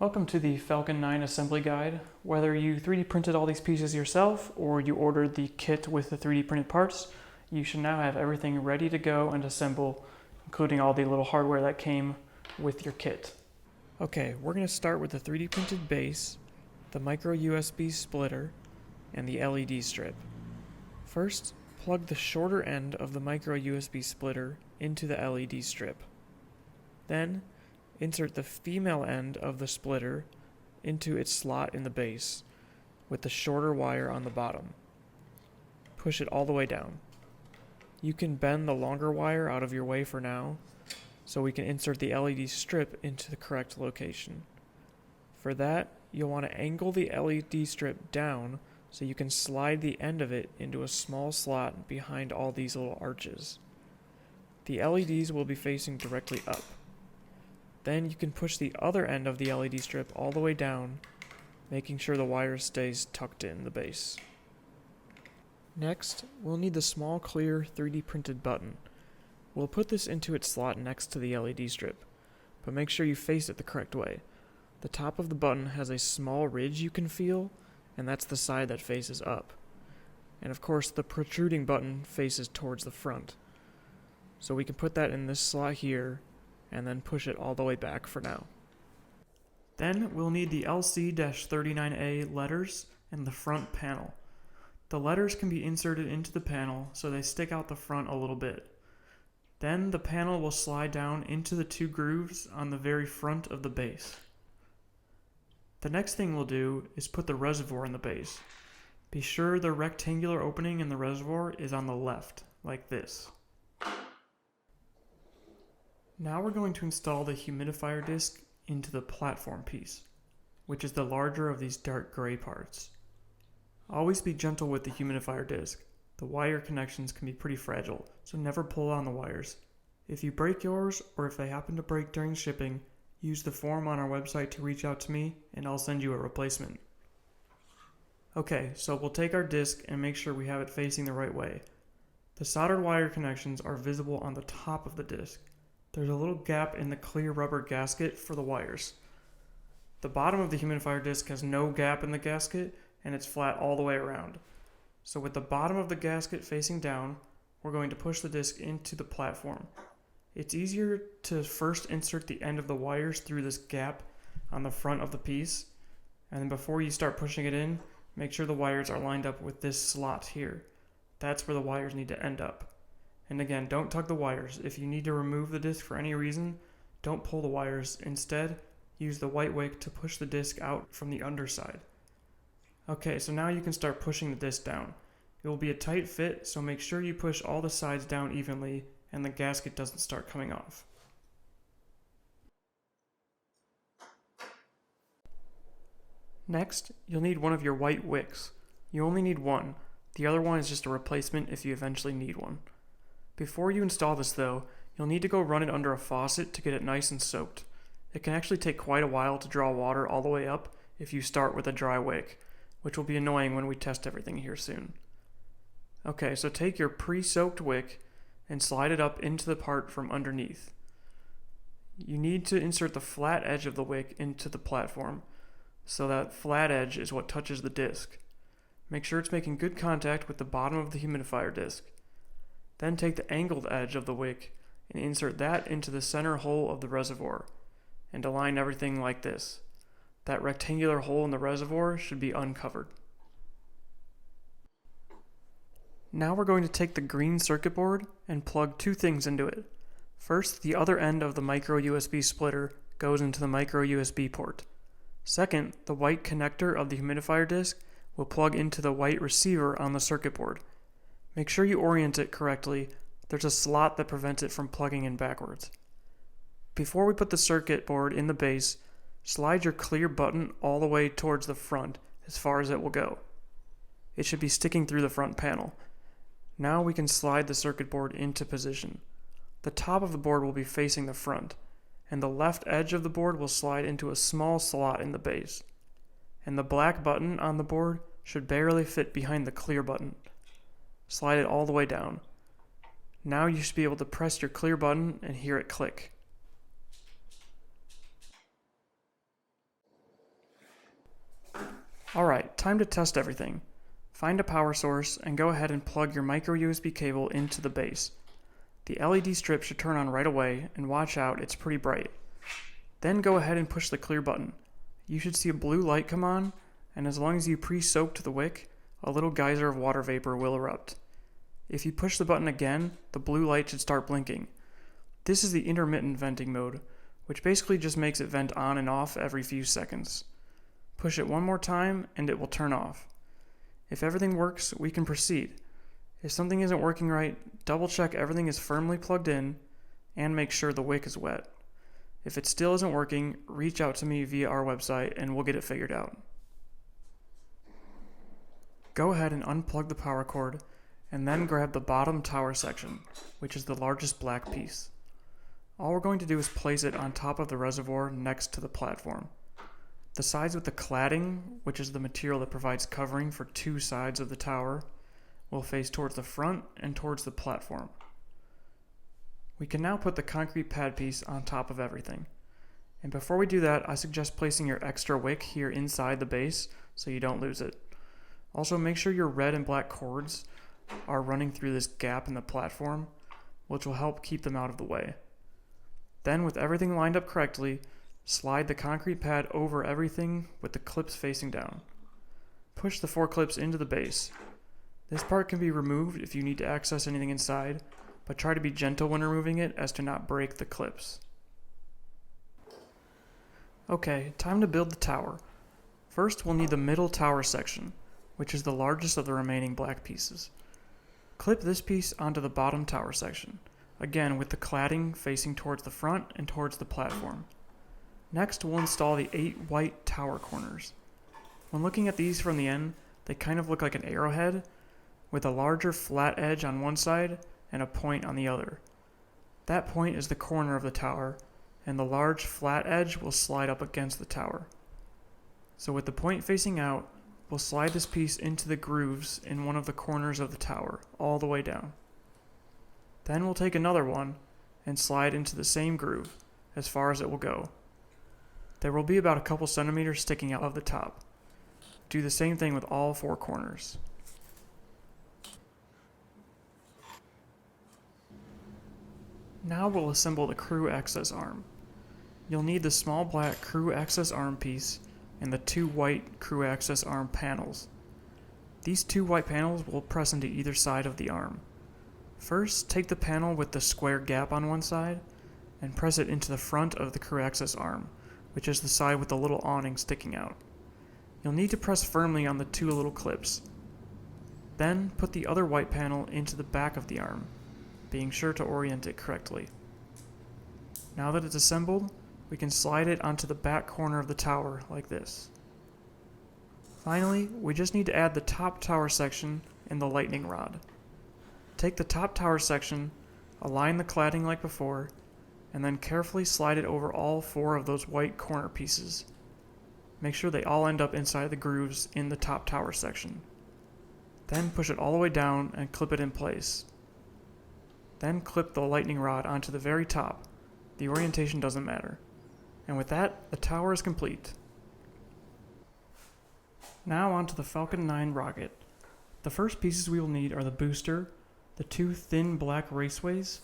Welcome to the Falcon 9 assembly guide. Whether you 3D printed all these pieces yourself or you ordered the kit with the 3D printed parts, you should now have everything ready to go and assemble, including all the little hardware that came with your kit. Okay, we're going to start with the 3D printed base, the micro USB splitter, and the LED strip. First, plug the shorter end of the micro USB splitter into the LED strip. Then, insert the female end of the splitter into its slot in the base with the shorter wire on the bottom. Push it all the way down. You can bend the longer wire out of your way for now, so we can insert the LED strip into the correct location. For that, you'll want to angle the LED strip down so you can slide the end of it into a small slot behind all these little arches. The LEDs will be facing directly up. Then you can push the other end of the LED strip all the way down, making sure the wire stays tucked in the base. Next, we'll need the small clear 3D printed button. We'll put this into its slot next to the LED strip, but make sure you face it the correct way. The top of the button has a small ridge you can feel, and that's the side that faces up. And of course, the protruding button faces towards the front. So we can put that in this slot here, and then push it all the way back for now. Then we'll need the LC-39A letters and the front panel. The letters can be inserted into the panel so they stick out the front a little bit. Then the panel will slide down into the two grooves on the very front of the base. The next thing we'll do is put the reservoir in the base. Be sure the rectangular opening in the reservoir is on the left, like this. Now we're going to install the humidifier disc into the platform piece, which is the larger of these dark gray parts. Always be gentle with the humidifier disc. The wire connections can be pretty fragile, so never pull on the wires. If you break yours, or if they happen to break during shipping, use the form on our website to reach out to me, and I'll send you a replacement. Okay, so we'll take our disc and make sure we have it facing the right way. The soldered wire connections are visible on the top of the disc. There's a little gap in the clear rubber gasket for the wires. The bottom of the humidifier disc has no gap in the gasket, and it's flat all the way around. So with the bottom of the gasket facing down, we're going to push the disc into the platform. It's easier to first insert the end of the wires through this gap on the front of the piece, and then before you start pushing it in, make sure the wires are lined up with this slot here. That's where the wires need to end up. And again, don't tug the wires. If you need to remove the disc for any reason, don't pull the wires. Instead, use the white wick to push the disc out from the underside. Okay, so now you can start pushing the disc down. It will be a tight fit, so make sure you push all the sides down evenly and the gasket doesn't start coming off. Next, you'll need one of your white wicks. You only need one. The other one is just a replacement if you eventually need one. Before you install this though, you'll need to go run it under a faucet to get it nice and soaked. It can actually take quite a while to draw water all the way up if you start with a dry wick, which will be annoying when we test everything here soon. Okay, so take your pre-soaked wick and slide it up into the part from underneath. You need to insert the flat edge of the wick into the platform, so that flat edge is what touches the disc. Make sure it's making good contact with the bottom of the humidifier disc. Then take the angled edge of the wick and insert that into the center hole of the reservoir, and align everything like this. That rectangular hole in the reservoir should be uncovered. Now we're going to take the green circuit board and plug two things into it. First, the other end of the micro USB splitter goes into the micro USB port. Second, the white connector of the humidifier disc will plug into the white receiver on the circuit board. Make sure you orient it correctly. There's a slot that prevents it from plugging in backwards. Before we put the circuit board in the base, slide your clear button all the way towards the front as far as it will go. It should be sticking through the front panel. Now we can slide the circuit board into position. The top of the board will be facing the front, and the left edge of the board will slide into a small slot in the base. And the black button on the board should barely fit behind the clear button. Slide it all the way down. Now you should be able to press your clear button and hear it click. Alright, time to test everything. Find a power source and go ahead and plug your micro USB cable into the base. The LED strip should turn on right away, and watch out, it's pretty bright. Then go ahead and push the clear button. You should see a blue light come on, and as long as you pre-soaked the wick, a little geyser of water vapor will erupt. If you push the button again, the blue light should start blinking. This is the intermittent venting mode, which basically just makes it vent on and off every few seconds. Push it one more time and it will turn off. If everything works, we can proceed. If something isn't working right, double check everything is firmly plugged in and make sure the wick is wet. If it still isn't working, reach out to me via our website and we'll get it figured out. Go ahead and unplug the power cord and then grab the bottom tower section, which is the largest black piece. All we're going to do is place it on top of the reservoir next to the platform. The sides with the cladding, which is the material that provides covering for two sides of the tower, will face towards the front and towards the platform. We can now put the concrete pad piece on top of everything. And before we do that, I suggest placing your extra wick here inside the base so you don't lose it. Also, make sure your red and black cords are running through this gap in the platform, which will help keep them out of the way. Then, with everything lined up correctly, slide the concrete pad over everything with the clips facing down. Push the 4 clips into the base. This part can be removed if you need to access anything inside, but try to be gentle when removing it as to not break the clips. Okay, time to build the tower. First, we'll need the middle tower section, which is the largest of the remaining black pieces. Clip this piece onto the bottom tower section, again with the cladding facing towards the front and towards the platform. Next, we'll install the 8 white tower corners. When looking at these from the end, they kind of look like an arrowhead, with a larger flat edge on one side and a point on the other. That point is the corner of the tower, and the large flat edge will slide up against the tower. So with the point facing out, we'll slide this piece into the grooves in one of the corners of the tower, all the way down. Then we'll take another one and slide into the same groove, as far as it will go. There will be about a couple centimeters sticking out of the top. Do the same thing with all 4 corners. Now we'll assemble the crew access arm. You'll need the small black crew access arm piece and the 2 white crew access arm panels. These 2 white panels will press into either side of the arm. First, take the panel with the square gap on one side and press it into the front of the crew access arm, which is the side with the little awning sticking out. You'll need to press firmly on the 2 little clips. Then, put the other white panel into the back of the arm, being sure to orient it correctly. Now that it's assembled, we can slide it onto the back corner of the tower like this. Finally, we just need to add the top tower section and the lightning rod. Take the top tower section, align the cladding like before, and then carefully slide it over all 4 of those white corner pieces. Make sure they all end up inside the grooves in the top tower section. Then push it all the way down and clip it in place. Then clip the lightning rod onto the very top. The orientation doesn't matter. And with that, the tower is complete. Now onto the Falcon 9 rocket. The first pieces we will need are the booster, the 2 thin black raceways,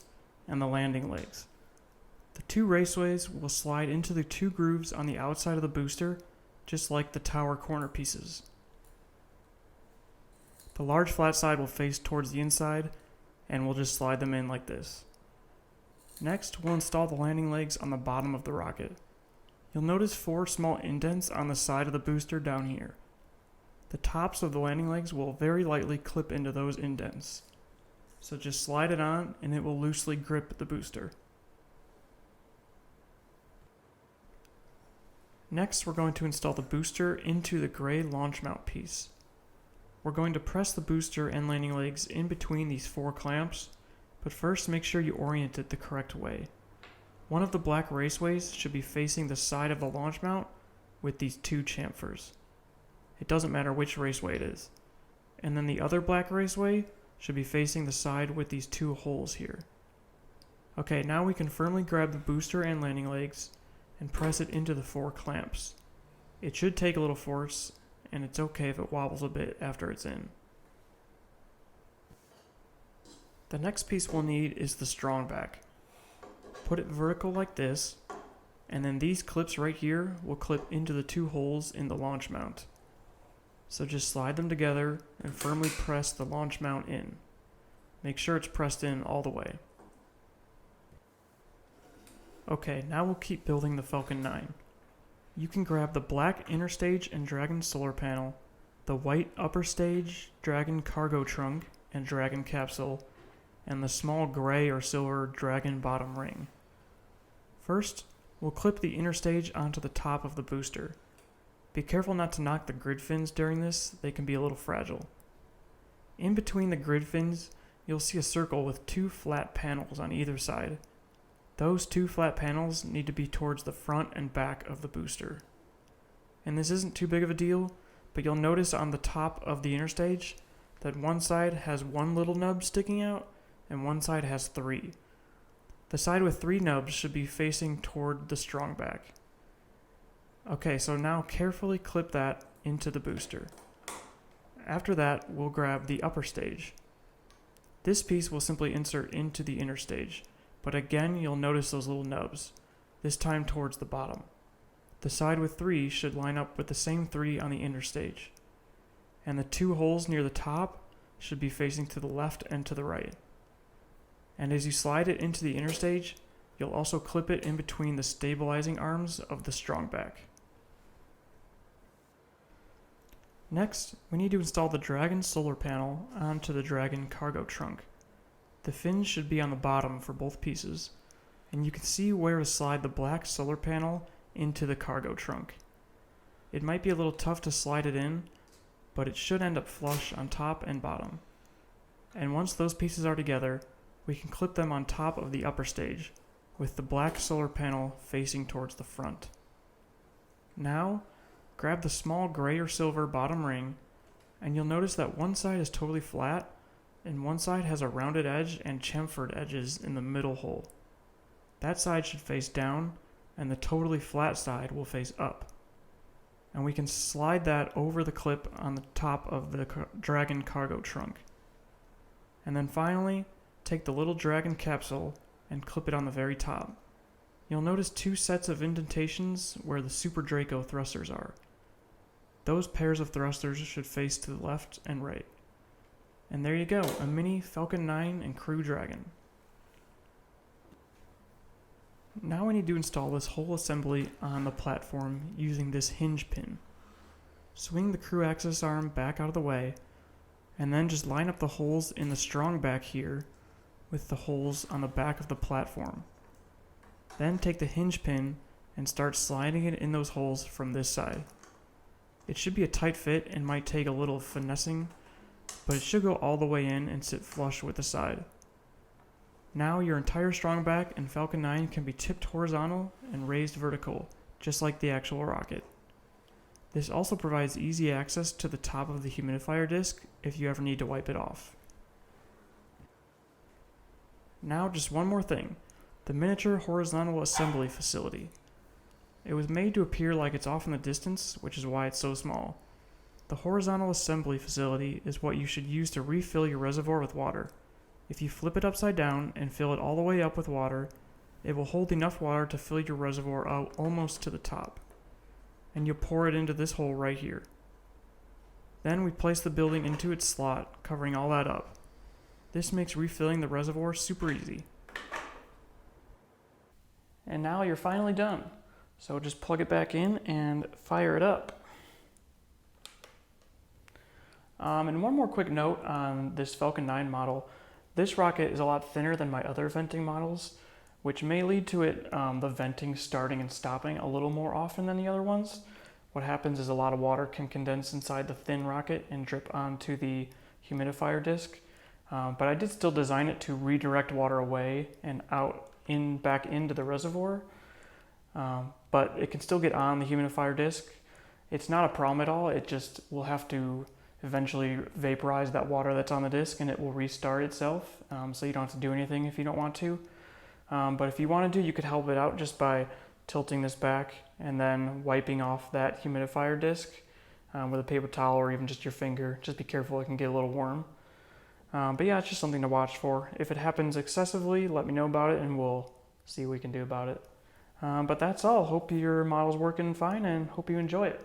and the landing legs. The 2 raceways will slide into the 2 grooves on the outside of the booster, just like the tower corner pieces. The large flat side will face towards the inside, and we'll just slide them in like this. Next, we'll install the landing legs on the bottom of the rocket. You'll notice 4 small indents on the side of the booster down here. The tops of the landing legs will very lightly clip into those indents. So just slide it on and it will loosely grip the booster. Next, we're going to install the booster into the gray launch mount piece. We're going to press the booster and landing legs in between these 4 clamps, but first make sure you orient it the correct way. One of the black raceways should be facing the side of the launch mount with these 2 chamfers. It doesn't matter which raceway it is. And then the other black raceway should be facing the side with these 2 holes here. Okay, now we can firmly grab the booster and landing legs and press it into the 4 clamps. It should take a little force, and it's okay if it wobbles a bit after it's in. The next piece we'll need is the strong back. Put it vertical like this, and then these clips right here will clip into the two holes in the launch mount. So just slide them together and firmly press the launch mount in. Make sure it's pressed in all the way. Okay, now we'll keep building the Falcon 9. You can grab the black inner stage and Dragon solar panel, the white upper stage, Dragon cargo trunk and Dragon capsule, and the small gray or silver Dragon bottom ring. First, we'll clip the inner stage onto the top of the booster. Be careful not to knock the grid fins during this, they can be a little fragile. In between the grid fins, you'll see a circle with two flat panels on either side. Those two flat panels need to be towards the front and back of the booster. And this isn't too big of a deal, but you'll notice on the top of the inner stage that one side has one little nub sticking out and one side has three. The side with three nubs should be facing toward the strong back. Okay, so now carefully clip that into the booster. After that, we'll grab the upper stage. This piece will simply insert into the inner stage, but again you'll notice those little nubs, this time towards the bottom. The side with three should line up with the same three on the inner stage. And the two holes near the top should be facing to the left and to the right. And as you slide it into the inner stage, you'll also clip it in between the stabilizing arms of the strong back. Next, we need to install the Dragon solar panel onto the Dragon cargo trunk. The fins should be on the bottom for both pieces, and you can see where to slide the black solar panel into the cargo trunk. It might be a little tough to slide it in, but it should end up flush on top and bottom. And once those pieces are together, we can clip them on top of the upper stage, with the black solar panel facing towards the front. Now, grab the small gray or silver bottom ring, and you'll notice that one side is totally flat, and one side has a rounded edge and chamfered edges in the middle hole. That side should face down, and the totally flat side will face up. And we can slide that over the clip on the top of the Dragon cargo trunk. And then finally, take the little Dragon capsule and clip it on the very top. You'll notice two sets of indentations where the Super Draco thrusters are. Those pairs of thrusters should face to the left and right. And there you go, a mini Falcon 9 and Crew Dragon. Now we need to install this whole assembly on the platform using this hinge pin. Swing the crew access arm back out of the way, and then just line up the holes in the strong back here with the holes on the back of the platform. Then take the hinge pin and start sliding it in those holes from this side. It should be a tight fit and might take a little finessing, but it should go all the way in and sit flush with the side. Now your entire strong back and Falcon 9 can be tipped horizontal and raised vertical, just like the actual rocket. This also provides easy access to the top of the humidifier disc if you ever need to wipe it off. Now just one more thing, the miniature horizontal assembly facility. It was made to appear like it's off in the distance, which is why it's so small. The horizontal assembly facility is what you should use to refill your reservoir with water. If you flip it upside down and fill it all the way up with water, it will hold enough water to fill your reservoir out almost to the top. And you'll pour it into this hole right here. Then we place the building into its slot, covering all that up. This makes refilling the reservoir super easy. And now you're finally done. So just plug it back in and fire it up. And one more quick note on this Falcon 9 model. This rocket is a lot thinner than my other venting models, which may lead to it the venting starting and stopping a little more often than the other ones. What happens is a lot of water can condense inside the thin rocket and drip onto the humidifier disc. But I did still design it to redirect water away and out back into the reservoir. But it can still get on the humidifier disc. It's not a problem at all. It just will have to eventually vaporize that water that's on the disc and it will restart itself. So you don't have to do anything if you don't want to. But if you wanted to, you could help it out just by tilting this back and then wiping off that humidifier disc. with a paper towel or even just your finger. Just be careful, it can get a little warm. But yeah, it's just something to watch for. If it happens excessively, let me know about it and we'll see what we can do about it. But that's all. Hope your model's working fine and hope you enjoy it.